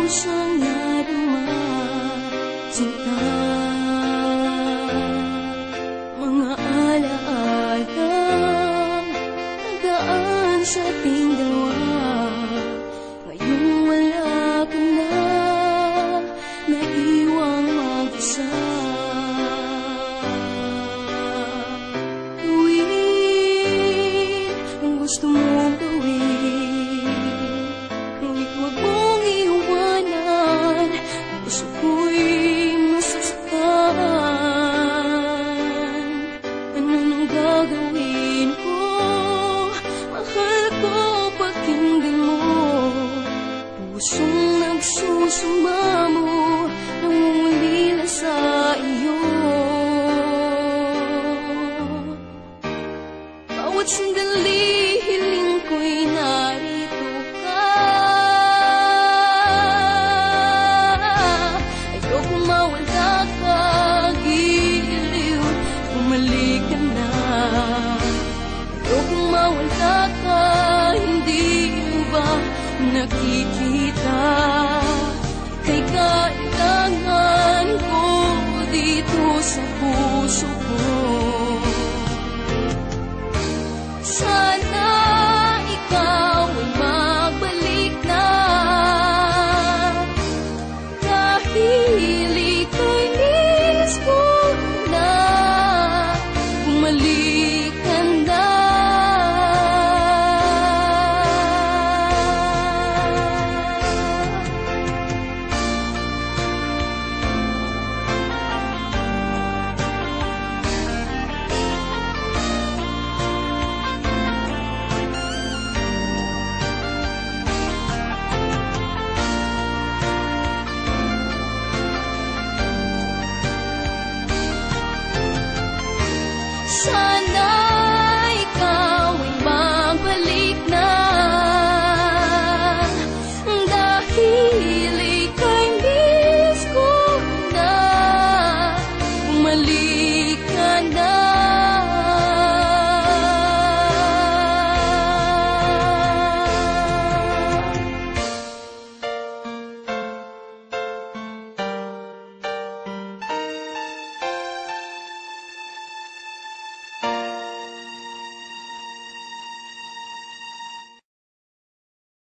siyang nadarama, sinta. Mga alaala nagaan sa ating dalawa. Ngayong wala ka na, naiwang mag-isa. Gawin ang gusto mong gawin, ngunit huwag mong iwanan. Puso ko'y masasaktan. Ano nang gagawin ko? Mahal ko, pakinggan mo. Pusong nagsusumba mo, nangungulila sa iyo. Bawat sandali, hiling ko'y narito ka. Ayokong mawala ka, giliw, bumalik ka na. Ayokong mawala ka, hindi mo ba nakikita?